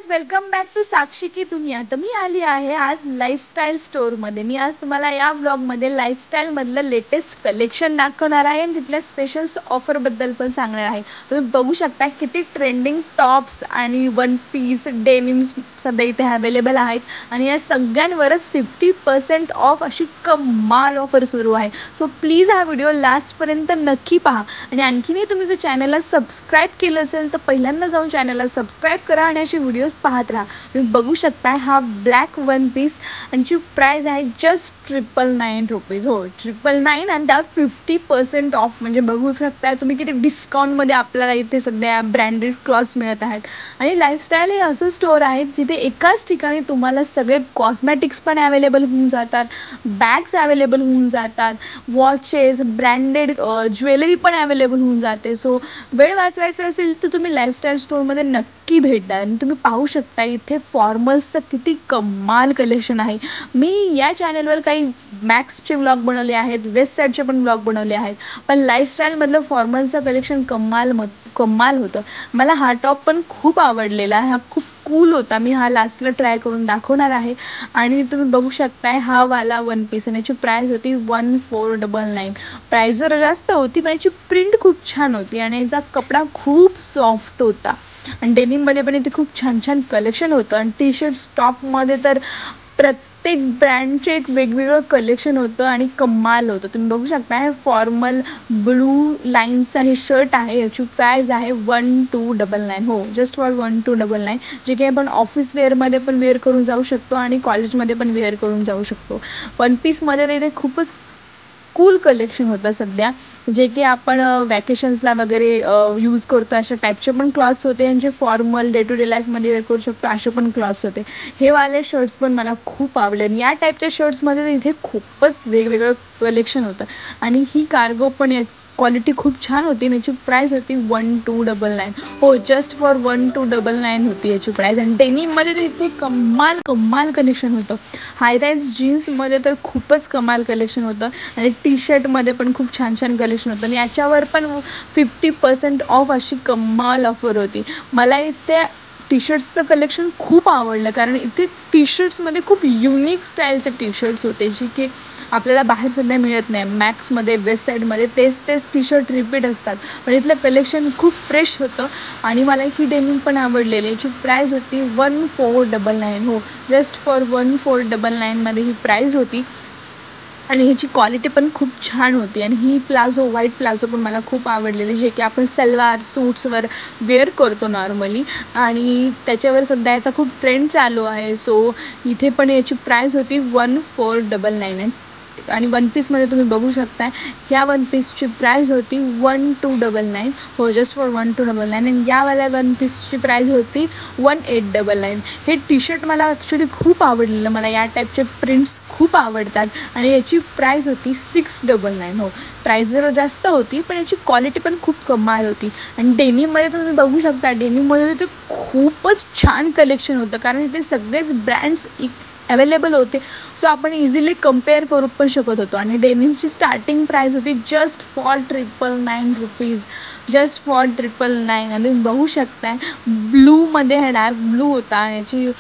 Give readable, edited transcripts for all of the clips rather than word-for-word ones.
Welcome back to साक्षी की दुनिया. तर मी आली आहे आज लाईफस्टाईल स्टोअरमध्ये. मी आज तुम्हाला या व्लॉगमध्ये लाईफस्टाईलमधलं लेटेस्ट कलेक्शन दाखवणार आहे आणि तिथल्या स्पेशल ऑफरबद्दल पण सांगणार आहे. तुम्ही बघू शकता किती ट्रेंडिंग टॉप्स आणि वन पीस डेनिम्स सध्या इथे अवेलेबल आहेत आणि या सगळ्यांवरच 50% ऑफ अशी कमाल ऑफर सुरू आहे. सो प्लीज हा व्हिडिओ लास्टपर्यंत नक्की पहा आणि आणखीनही तुम्ही जर चॅनलला सबस्क्राईब केलं असेल तर पहिल्यांदा जाऊन चॅनलला सबस्क्राईब करा आणि अशी व्हिडिओज पाहत राहा. तुम्ही बघू शकता हा ब्लॅक वन पीस आणि प्राइस आहे जस्ट 999 रुपीज. हो 999 आणि त्यात 50% ऑफ. म्हणजे बघू शकता तुम्ही किती डिस्काउंटमध्ये आपल्याला इथे सध्या ब्रँडेड क्लॉथ्स मिळत आहेत. आणि लाईफस्टाईल हे असं स्टोअर आहे जिथे एकाच ठिकाणी तुम्हाला सगळे कॉस्मॅटिक्स पण अवेलेबल होऊन जातात, बॅग्स अवेलेबल होऊन जातात, वॉचेस, ब्रँडेड ज्वेलरी पण अवेलेबल होऊन जाते. सो वेळ वाचवायचा असेल तर तुम्ही लाईफस्टाईल स्टोअरमध्ये नक्की भेट द्या. आणि तुम्ही पाहू शकता इथे फॉर्मल्सचं किती कमाल कलेक्शन आहे. मी या चॅनलवर काही मॅक्सचे व्लॉग बनवले आहेत, वेस्ट साईडचे पण व्लॉग बनवले आहेत, पण लाईफस्टाईलमधलं फॉर्मलचं कलेक्शन कमाल होतं. मला हा टॉप पण खूप आवडलेला आहे. हा खूप कूल होता. मी हा लास्टला ट्राय करून दाखवणार आहे. आणि तुम्ही बघू शकताय हा वाला वन पीस आणि याची प्राईस होती 1499. प्राईस जरा जास्त होती पण याची प्रिंट खूप छान होती आणि याचा कपडा खूप सॉफ्ट होता. आणि डेनिममध्ये पण इथे खूप छान छान कलेक्शन होतं. आणि टी शर्ट्स टॉपमध्ये तर प्रत्येक ब्रँडचे एक वेगवेगळं कलेक्शन होतं आणि कमाल होतं. तुम्ही बघू शकता हे फॉर्मल ब्लू लाईन्सचं हे शर्ट आहे. याची प्राईज आहे 1299. हो जस्ट फॉर 1299. जे की आपण ऑफिस वेअरमध्ये पण वेअर करून जाऊ शकतो आणि कॉलेजमध्ये पण वेअर करून जाऊ शकतो. वन पीसमध्ये इथे खूपच कूल कलेक्शन होतं सध्या, जे की आपण वॅकेशन्सला वगैरे यूज करतो अशा टाईपचे पण क्लॉथ्स होते. आणि जे फॉर्मल डे टू डे लाईफमध्ये वेअर करू शकतो असे पण क्लॉथ्स होते. हे वाले शर्ट्स पण मला खूप आवडले. आणि या टाईपच्या शर्ट्समध्ये इथे खूपच वेगवेगळं कलेक्शन होतं. आणि ही कार्गो पण क्वालिटी खूप छान होती. आणि याची प्राईस होती 1299. हो जस्ट फॉर 1299 होती याची प्राईस. आणि डेनिममध्ये तर इथे कमाल कलेक्शन होतं. हाय राईज जीन्समध्ये तर खूपच कमाल कलेक्शन होतं. आणि टी शर्टमध्ये पण खूप छान छान कलेक्शन होतं. आणि याच्यावर पण 50% ऑफ अशी कमाल ऑफर होती. मला इथे टी शर्ट्सचं कलेक्शन खूप आवडलं कारण इथे टी शर्ट्समध्ये खूप युनिक स्टाईलचे टी शर्ट्स होते जे की आपल्याला बाहेर सध्या मिळत नाही. मॅक्समध्ये, वेस्ट साईडमध्ये तेच टी शर्ट रिपीट असतात. पण इथलं कलेक्शन खूप फ्रेश होतं. आणि मला ही डेनिम पण आवडलेली. याची प्राईस होती 1499. हो जस्ट फॉर 1499मध्ये ही प्राईस होती. आणि ह्याची क्वालिटी पण खूप छान होती. आणि ही व्हाईट प्लाझो पण मला खूप आवडलेली, जे की आपण सलवार सूट्सवर वेअर करतो नॉर्मली. आणि त्याच्यावर सध्या याचा खूप ट्रेंड चालू आहे. सो इथे पण याची प्राईस होती 1499. आणि वन पीसमध्ये तुम्ही बघू शकता ह्या वन पीसची प्राईस होती 1299. हो जस्ट फॉर 1299. आणि यावाल्या वन पीसची प्राईस होती 1899. हे टी शर्ट मला ॲक्च्युली खूप आवडलेलं. मला या टाईपचे प्रिंट्स खूप आवडतात. आणि याची प्राईस होती 699. हो प्राईस जरा जास्त होती पण याची क्वालिटी पण खूप कमाल होती. आणि डेनिममध्ये तुम्ही बघू शकता डेनिममध्ये ते खूपच छान कलेक्शन होतं कारण इथे सगळेच ब्रँड्स अवेलेबल होते. सो आपण इझिली कम्पेअर करू पण शकत होतो. आणि डेनिमची स्टार्टिंग प्राईस होती just for 999 rupees. Just for 999. आणि तुम्ही बघू शकताय ब्लूमध्ये हा डार्क ब्लू होता. याची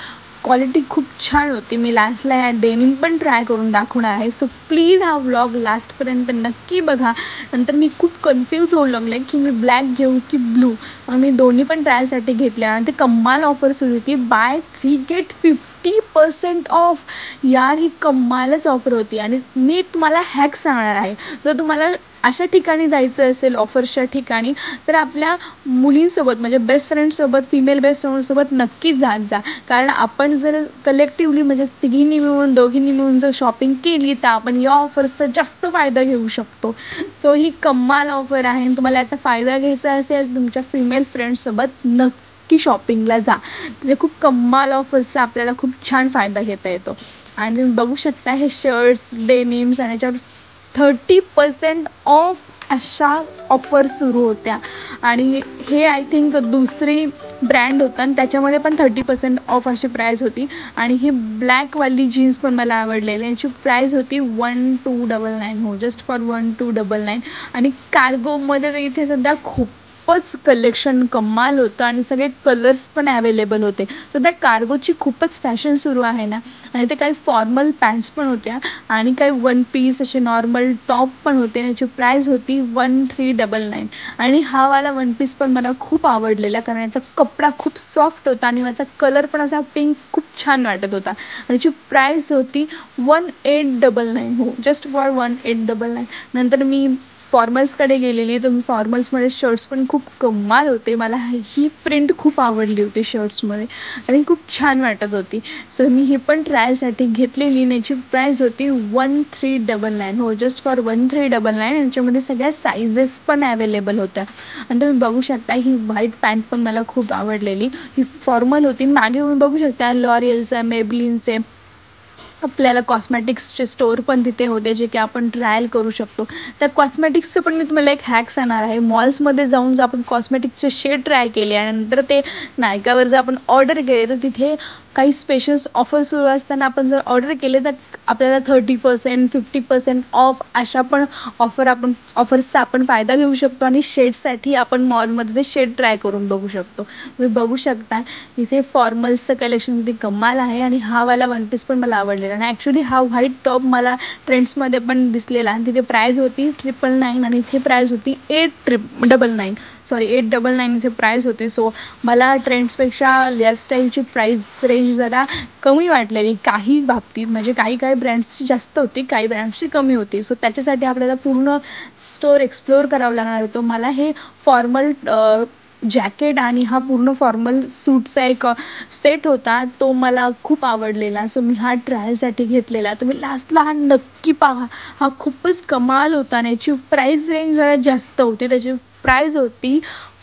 क्वालिटी खूप छान होती. मी लास्टला ह्या डेनिम पण ट्राय करून दाखवणार आहे. सो प्लीज हा व्लॉग लास्टपर्यंत नक्की बघा. नंतर मी खूप कन्फ्यूज होऊ लागले की मी ब्लॅक घेऊ की ब्लू. मग मी दोन्ही पण ट्रायसाठी घेतल्या. आणि ते कमाल ऑफर सुरू होती, बाय 3 गेट 50% ऑफ. यार ही कमालच ऑफर होती. आणि मी तुम्हाला हॅक सांगणार आहे. जर तुम्हाला अशा ठिकाणी जायचं असेल ऑफर्सच्या ठिकाणी तर आपल्या मुलींसोबत म्हणजे बेस्ट फ्रेंडसोबत, फिमेल बेस्ट फ्रेंडसोबत नक्कीच जात जा. कारण आपण जर कलेक्टिवली म्हणजे दोघींनी मिळून जर शॉपिंग केली तर आपण या ऑफर्सचा जास्त फायदा घेऊ शकतो. सो ही कमाल ऑफर आहे. आणि तुम्हाला याचा फायदा घ्यायचा असेल तुमच्या फिमेल फ्रेंड्ससोबत नक्की शॉपिंगला जा. तिथे खूप कमाल ऑफर्सचा आपल्याला खूप छान फायदा घेता येतो. आणि तुम्ही बघू शकता हे शर्ट्स, डेनिम्स आणि याच्यावर 30% ऑफ अशा ऑफर सुरू होत्या. आणि हे आय थिंक दुसरी ब्रँड होतं आणि त्याच्यामध्ये पण 30% ऑफ अशी प्राईस होती. आणि ही ब्लॅकवाली जीन्स पण मला आवडलेली. याची प्राईस होती 1299. हो जस्ट फॉर 1299. आणि कार्गोमध्ये तर इथे सध्या खूप खूपच कलेक्शन कमाल होतं आणि सगळे कलर्स पण अवेलेबल होते. सध्या कार्गोची खूपच फॅशन सुरू आहे ना, आणि ते काही फॉर्मल पॅन्ट्स पण होत्या आणि काही वन पीस असे नॉर्मल टॉप पण होते. याची प्राईस होती 1399. आणि हा वाला वन पीस पण मला खूप आवडलेला, कारण याचा कपडा खूप सॉफ्ट होता आणि याचा कलर पण असा पिंक खूप छान वाटत होता. आणि याची प्राईस होती 1899. हो, जस्ट फॉर 1899. नंतर मी फॉर्मल्सकडे गेलेली, तर मी फॉर्मल्समध्ये शर्ट्स पण खूप कमाल होते. मला ही प्रिंट खूप आवडली होती शर्ट्समध्ये आणि खूप छान वाटत होती. सो मी ही पण ट्रायसाठी घेतलेली. याची प्राईस होती 1399. हो, जस्ट फॉर 1399. यांच्यामध्ये सगळ्या साईजेस पण अवेलेबल होत्या. आणि तुम्ही बघू शकता ही व्हाईट पॅन्ट पण मला खूप आवडलेली. ही फॉर्मल होती. मागे तुम्ही बघू शकता लॉरियलचे, मेबलिनचे आपल्याला कॉस्मॅटिक्सचे स्टोअर पण तिथे होते, जे की आपण ट्रायल करू शकतो. त्या कॉस्मॅटिक्सचं पण मी तुम्हाला एक हॅक सांगणार आहे. मॉल्समध्ये जाऊन जर आपण कॉस्मॅटिक्सचे शेड ट्राय केले आणि नंतर ते नायकावर जर आपण ऑर्डर केले, तर तिथे काही स्पेशल्स ऑफर सुरू असताना आपण जर ऑर्डर केले, तर आपल्याला 30%, 50% ऑफ अशा पण ऑफर्सचा आपण फायदा घेऊ शकतो. आणि शेडसाठी आपण मॉलमध्ये ते शेड ट्राय करून बघू शकतो. तुम्ही बघू शकता इथे फॉर्मल्सचं कलेक्शन किती कमाल आहे. आणि हा वाला वन पीस पण मला आवडलेला. आणि ॲक्च्युली हा व्हाईट टॉप मला ट्रेंड्समध्ये पण दिसलेला आणि तिथे प्राईज होती 999 आणि इथे प्राईज होती 899. सॉरी 899 इथे प्राईज होती. सो मला ट्रेंड्सपेक्षा लाईफस्टाईलची प्राईस रेंज जरा कमी वाटलेली काही बाबतीत. म्हणजे काही ब्रँड्सची जास्त होती, काही ब्रँड्सची कमी होती. सो त्याच्यासाठी आपल्याला पूर्ण स्टोअर एक्सप्लोअर करावं लागणार होतं. मला हे फॉर्मल जॅकेट आणि हा पूर्ण फॉर्मल सूटचा एक सेट होता, तो मला खूप आवडलेला. सो मी हा ट्रायलसाठी घेतलेला. तुम्ही लास्टला हा नक्की पहा. हा खूपच कमाल होता आणि याची प्राईस रेंज जरा जास्त होती. त्याची प्राईज होती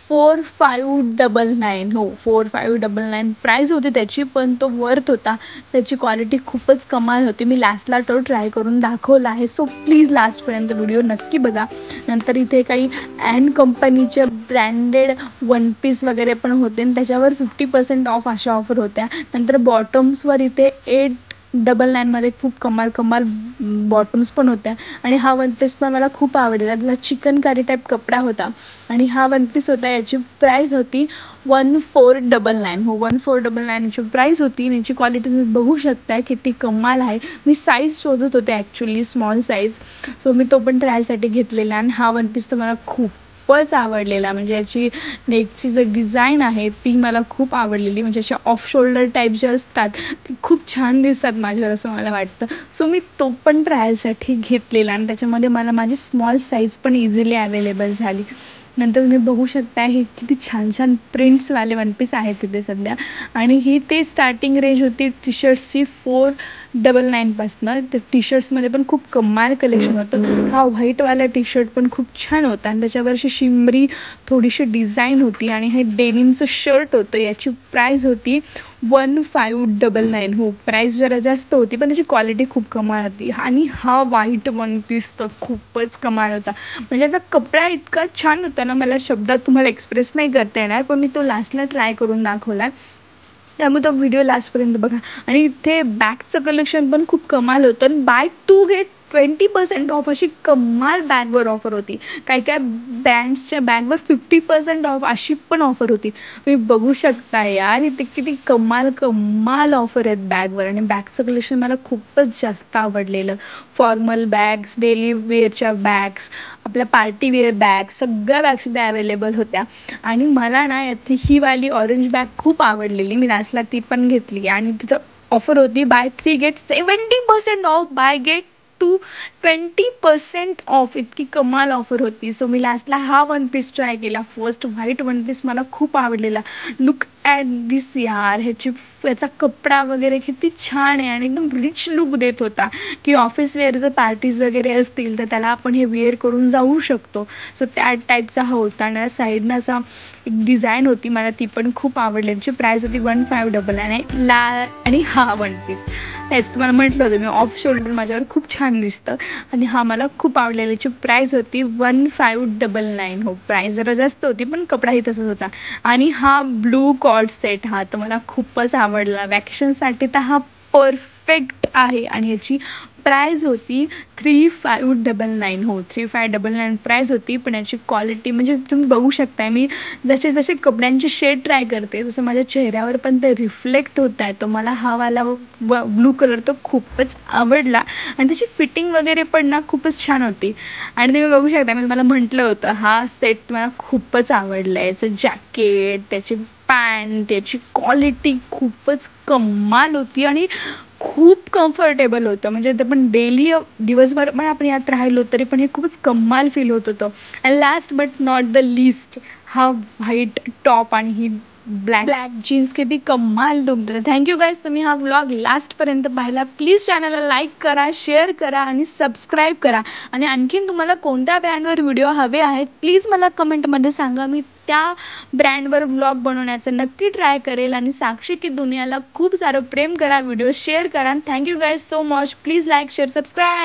4599. हो, 4599 प्राईज होती त्याची, पण तो वर्थ होता. त्याची क्वालिटी खूपच कमाल होती. मी लास्टला तो ट्राय करून दाखवला आहे. सो प्लीज लास्टपर्यंत व्हिडिओ नक्की बघा. नंतर इथे काही अँड कंपनीचे ब्रँडेड वन पीस वगैरे पण होते आणि त्याच्यावर 50% ऑफ अशा ऑफर होत्या. नंतर बॉटम्सवर इथे 899मध्ये खूप कमाल बॉटम्स पण होत्या. आणि हा वन पीस पण मला खूप आवडलेला. त्याचा चिकनकारी टाईप कपडा होता आणि हा वन पीस होता. याची प्राईस होती 1499. हो, 1499 याची प्राईस होती. आणि याची क्वालिटी तुम्ही बघू शकता किती कमाल आहे. मी साईज शोधत होते ॲक्च्युली, स्मॉल साईज. सो मी तो पण ट्रायसाठी घेतलेला. आणि हा वन पीस तर मला खूपच आवडलेला. म्हणजे याची नेकची जी डिझाईन आहे ती मला खूप आवडलेली. म्हणजे अशा ऑफ शोल्डर टाईप जे असतात ते खूप छान दिसतात माझ्यावर असं मला वाटतं. सो मी तो पण ट्रायलसाठी घेतलेला आणि त्याच्यामध्ये मला माझी स्मॉल साईज पण इझिली अवेलेबल झाली. नंतर तुम्ही बघू शकता हे किती छान प्रिंट्सवाले वन पीस आहेत तिथे सध्या. आणि ही ते स्टार्टिंग रेंज होती टी शर्ट्सची 499पासनं. तर टी शर्ट्समध्ये पण खूप कमाल कलेक्शन होतं. हा व्हाईटवाला टी शर्ट पण खूप छान होता आणि त्याच्यावर अशी शिमरी थोडीशी डिझाईन होती. आणि हे डेनिमचं शर्ट होतं. याची प्राईज होती 1599. हो, प्राईस जरा जास्त होती, पण त्याची क्वालिटी खूप कमाल होती. आणि हा व्हाईट वन पीस तर खूपच कमाल होता. म्हणजे याचा कपडा इतका छान होता ना, मला शब्दात तुम्हाला एक्सप्रेस नाही करता येणार, पण मी तो लास्टला ट्राय करून दाखवला. त्यामुळे तो व्हिडिओ लास्टपर्यंत बघा. आणि इथे बॅगचं कलेक्शन पण खूप कमाल होतं. आणि बाय 2 गेट 20% ऑफ अशी कमाल बॅगवर ऑफर होती. काही ब्रँड्सच्या बॅगवर 50% ऑफ अशी पण ऑफर होती. तुम्ही बघू शकता यार, इथे किती कमाल ऑफर आहेत बॅगवर. आणि बॅगचं कलेक्शन मला खूपच जास्त आवडलेलं. फॉर्मल बॅग्स, डेली वेअरच्या बॅग्स, आपल्या पार्टी वेअर बॅग्स, सगळ्या बॅग्स इथे अवेलेबल होत्या. आणि मला ना याची ही वाली ऑरेंज बॅग खूप आवडलेली. मी लास्टला ती पण घेतली. आणि तिथं ऑफर होती buy 3 get 70% off, buy get 2 20% off. इतकी कमाल ऑफर होती. सो मी लास्टला हा वन पीस ट्राय केला. फर्स्ट व्हाईट वन पीस मला खूप आवडलेला. लुक ॲट दिस यार, याचा कपडा वगैरे किती छान आहे आणि एकदम रिच लुक देत होता. की ऑफिस वेअर जर पार्टीज वगैरे असतील तर त्याला आपण हे वेअर करून जाऊ शकतो. सो त्या टाईपचा हा होता. आणि साईडनं असा एक डिझाईन होती, मला ती पण खूप आवडली. त्याची प्राईस होती 1599. आणि हा वन पीस तेच तुम्हाला म्हटलं होतं मी, ऑफ शोल्डर माझ्यावर खूप छान दिसतं. आणि हा मला खूप आवडलेला. याची प्राईस होती 1599. हो, प्राईस जरा जास्त होती, पण कपडाही तसंच होता. आणि हा ब्लू कॉर्ड सेट हा तर मला खूपच आवडला. वॅकेशनसाठी तर हा परफेक्ट आहे. आणि याची प्राईज होती 3599. हो, 3599 प्राईज होती. पण याची क्वालिटी म्हणजे तुम्ही बघू शकताय, मी जसे जसे कपड्यांचे शेड ट्राय करते तसं माझ्या चेहऱ्यावर पण ते रिफ्लेक्ट होत आहे. तो मला हा वाला ब्लू कलर तो खूपच आवडला आणि त्याची फिटिंग वगैरे पण ना खूपच छान होती. आणि तुम्ही बघू शकता, मी मला म्हटलं होतं हा सेट मला खूपच आवडला आहे. याचं जॅकेट, त्याची पॅन्ट, याची क्वालिटी खूपच कमाल होती आणि खूप कम्फर्टेबल होतं. म्हणजे ते पण डेली दिवसभर पण आपण यात राहिलो तरी पण हे खूपच कमाल फील होत होतं. And last but not the list, हा व्हाईट टॉप आणि ही ब्लॅक जीन्स किती कमाल लुक देते. थँक्यू गाईज, तुम्ही हा व्लॉग लास्टपर्यंत पाहिला. प्लीज चॅनलला लाईक करा, शेअर करा आणि सबस्क्राईब करा. आणि आणखीन तुम्हाला कोणत्या ब्रँडवर व्हिडिओ हवे आहेत प्लीज मला कमेंटमध्ये सांगा. मी त्या ब्रँडवर व्लॉग बनवण्याचं नक्की ट्राय करेल. आणि साक्षी की दुनियाला खूप सारं प्रेम करा, व्हिडिओ शेअर करा. Thank you guys so much. Please like, share, subscribe.